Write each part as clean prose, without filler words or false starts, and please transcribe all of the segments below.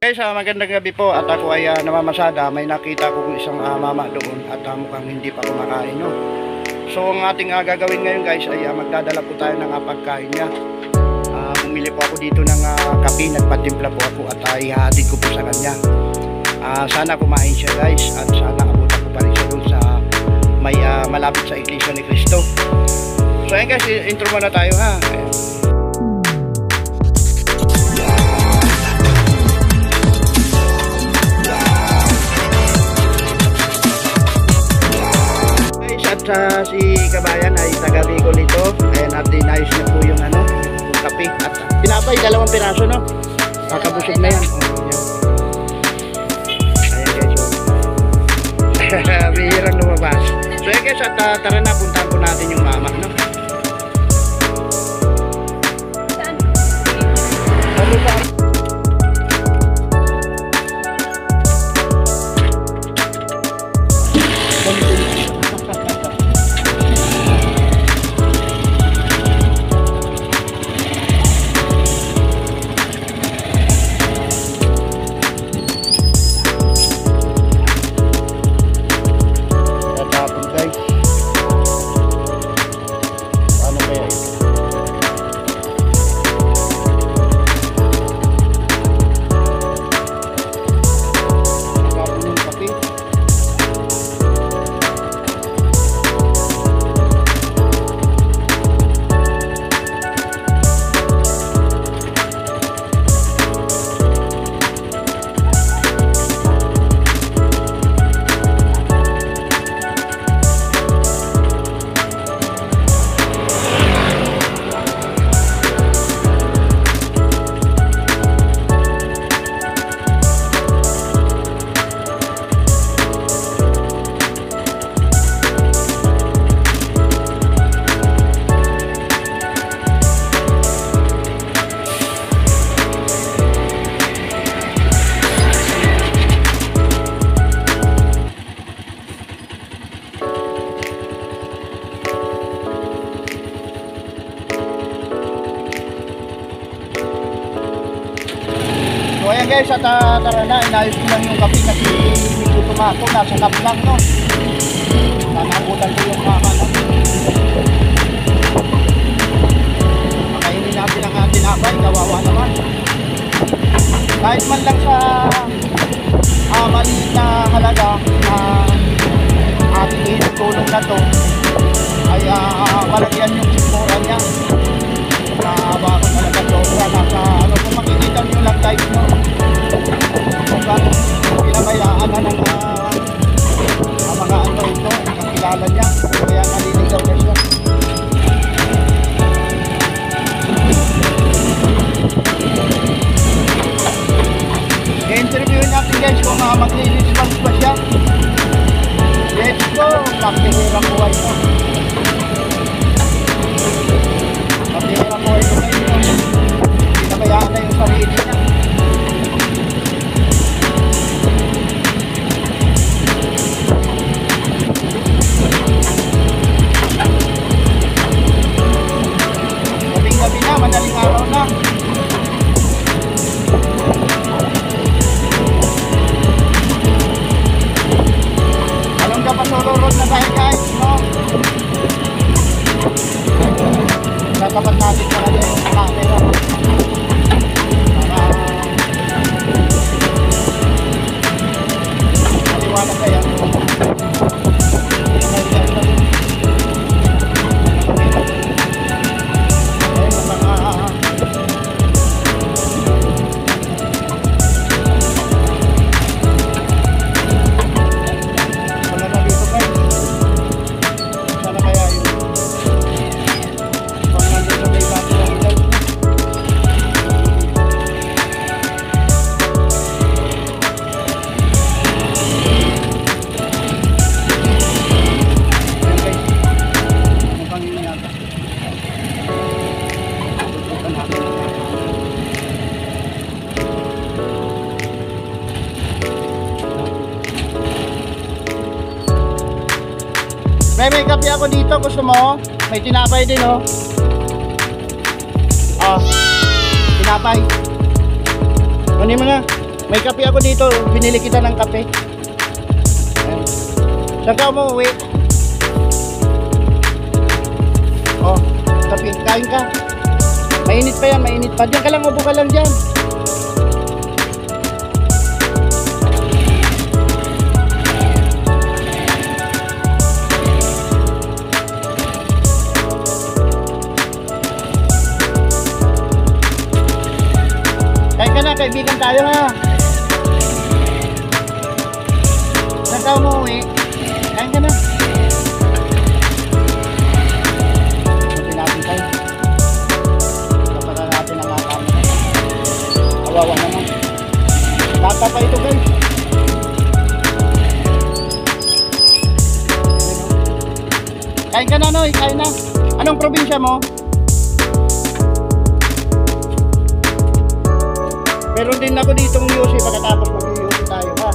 Guys, magandang gabi po at ako ay namamasada. May nakita ko isang mama doon at mukhang hindi pa kumakain, no? So ang ating gagawin ngayon guys ay magdadala po tayo ng pagkain niya. Bumili po ako dito ng kape, nagpatimpla po ako at ihahatid ko po sa kanya. Sana kumain siya guys at sana abutan ko pa rin siya doon sa may malapit sa Iglesia ni Cristo. So ayun guys, intro muna tayo ha. Ayan. Si Kabayan ay taga Bicol ito. Ayan, at dinayos na po yung yung kape at pinapay, 2 piraso, no? Kakabusog na yan. Ayan guys, bihirang lumabas. So ayan guys, at tara na, puntahan po natin yung mama, no? So ayan guys, at tara na, inayos ko lang yung kape kasi nigutom ako, nasa cup lang, no? Nanakutan ko yung mama, no? Makainin natin ang tinapay, kawawa naman. Kahit man lang sa maliit na halaga na ating tulong na to ay malagyan yung sikmura niya. Baka talaga sobra, nasa kung makikita nyo lang type nyo kung saan pinabayaan na ng mga ito, ang kilala niya, kaya naliligaw na siya. I-interviewin natin guys kung mag-response pa siya. Let's go, pakihirang buhay mo. Pakihirang buhay mo ngayon. Pinabayaan na yung sarili niya. Gabing-gabi na, madaling araw na. Along Pasolo Road na tayo guys, no? Tatapat natin para yung camera. Maliwanag kaya. May kape ako dito, gusto mo? May tinapay din, oh. Oh, tinapay. Kunin mo na. May kape ako dito. Pinili kita ng kape. Ayan. Saan ka umuwi? Oh, kape. Kain ka. Mainit pa yan, mainit pa. Diyan ka lang, upo ka lang dyan. Kain ka na, kaibigan tayo ha. Saan ka umuwi? Kain ka na. Ikutin natin tayo. Kapara natin ang makakama. Kawawa naman. Bata pa ito guys. Kain ka na Noy, kain na. Anong probinsya mo? Meron din ako ditong UC pagkatapos mag-UC tayo ha.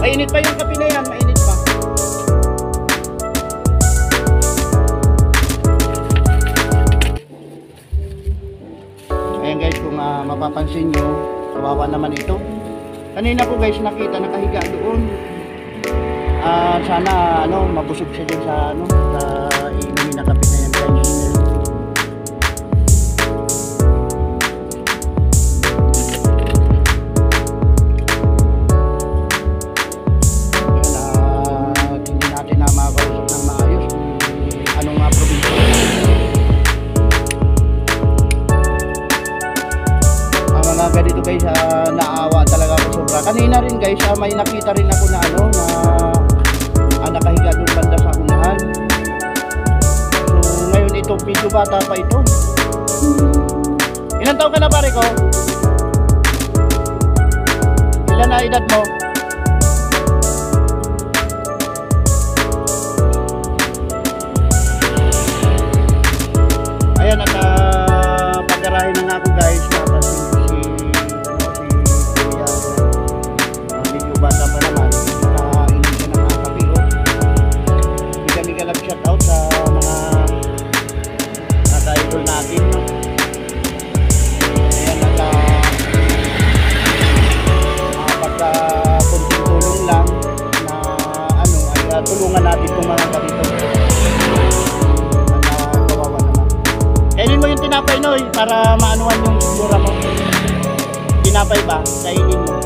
Mainit pa yung kape na yan, mainit pa. Ayan guys, kung mapapansin nyo, kawawa naman ito. Kanina ko guys nakita nakahiga doon. Sana mabusog siya dyan sa sa inumin na kape na yan guys. Dito guys, naawa talaga ako sobra. Kanina rin guys, may nakita rin ako na nakahiga doon banda sa unahan. So ngayon ito, medyo bata pa ito. Ilan taon ka na pare ko? Ilan na edad mo? Ayan, at pagkarahin na nga ako guys. Bata pa naman, nakainom siya ng kape ko. Biga-biga lang shoutout sa mga idol natin. Ayan, pagka kunting tulong lang na ay tulungan natin itong mga ganito. Kawawa naman. Kainin mo yung tinapay Noy para maanuhan yung sura mo. Tinapay ba? Kainin mo.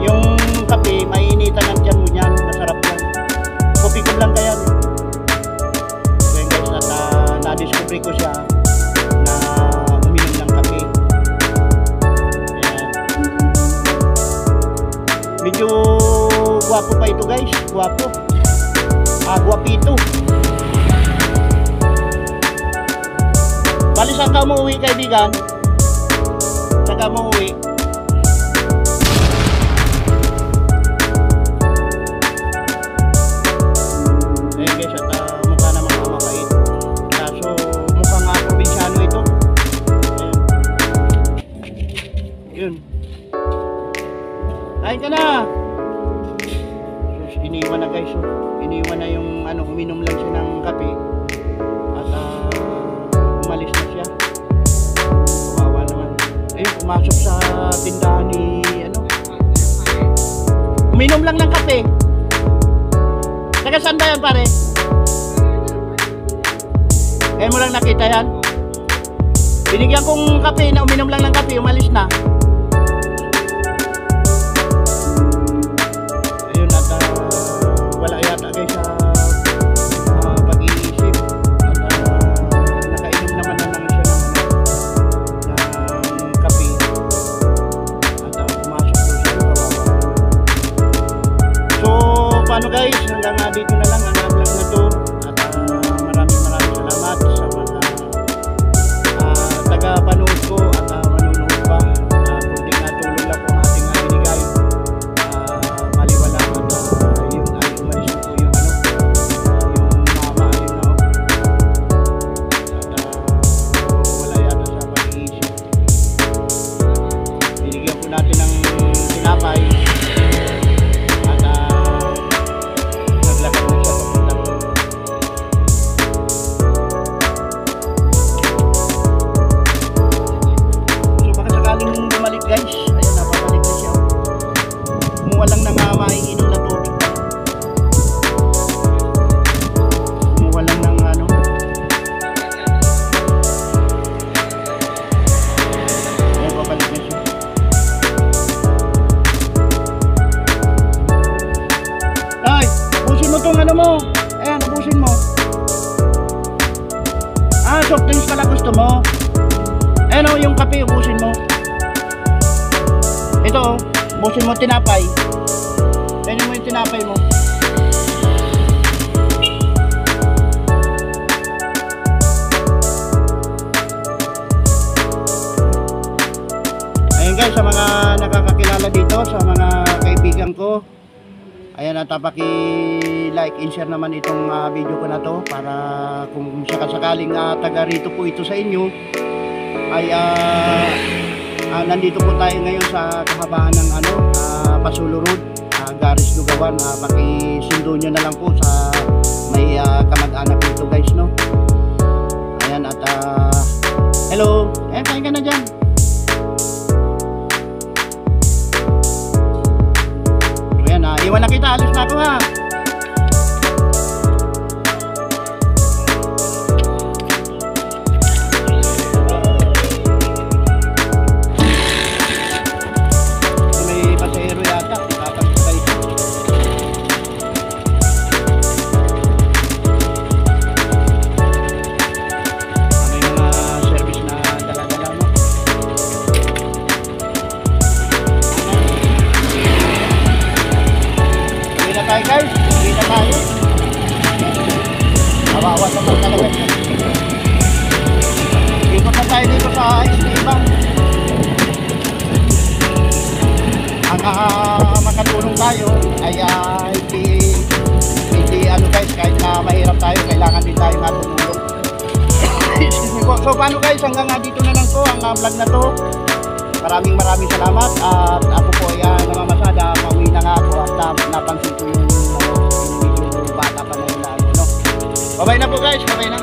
Yung kape, mainitan ang tiyan mo niyan. Masarap yan. Kopi ko lang kaya. So yun guys, at na-discovery ko siya na uminom ng kape. Ayan. Medyo guwapo pa ito guys. Guwapo. Guwapito. Bali saan ka umuwi kaibigan? Saan ka umuwi? Kain ka na. Iniwan na guys. Iniwan na yung uminom lang siya ng kape. At umalis na siya. Kawawa naman. Ayun, pumasok sa tindahan ni uminom lang ng kape. Taga saan ba yan pare? Kaya mo lang nakita yan? Binigyan kong kape na uminom lang ng kape. Umalis na. Wala yata guys sa pag-iisip at nakainom naman siya ng tagapanood ko at manunood pa. Kunting natulong lang po ang ating binigay. Maliwala at yun ay umalis po yung yung mama, ayun na at wala yata sa pag-iisip. Binigyan po natin ng tinapay at naglakad na siya papunta po. So baka sakaling bumalik guys, ayan napabalik na siya. Kumuha lang ng maiinom na tubig. Kumuha lang ng ayan babalik na siya. Ay, ubusin mo tong mo. Ayan, ubusin mo. Soft drinks pala gusto mo. Ayan yung kape, ubusin mo. Ito, ubusin mo tinapay. Ayan mo yung tinapay mo. Ayan guys, sa mga nakakakilala dito, sa mga kaibigan ko, ayan at paki-like and share naman itong video ko na to para kung sakasakaling taga rito po ito sa inyo ay nandito po tayo ngayon sa kahabaan ng Pasulo Road, Garis Lugawan. Pakisundo nyo na lang po sa may kamag-anak nito guys, no? Ayan at hello, kain ka na dyan. Iwan na kita, alis na ako ha. May pasahero yata, tatagpay. May mga service na dala-dala, no? Tayo guys, hindi na tayo. Kawawa naman talaga. Ikot na tayo dito sa Esteban. Ang makatulong tayo ay hindi guys, kahit na mahirap tayo, kailangan din tayo matulong. So paano guys, hanggang dito na lang to ang vlog na to. Maraming salamat at ako po ay namamasada, pauwi na nga ako at napansin ko yung bata pa na yun na no. Bye-bye na po guys, bye-bye na.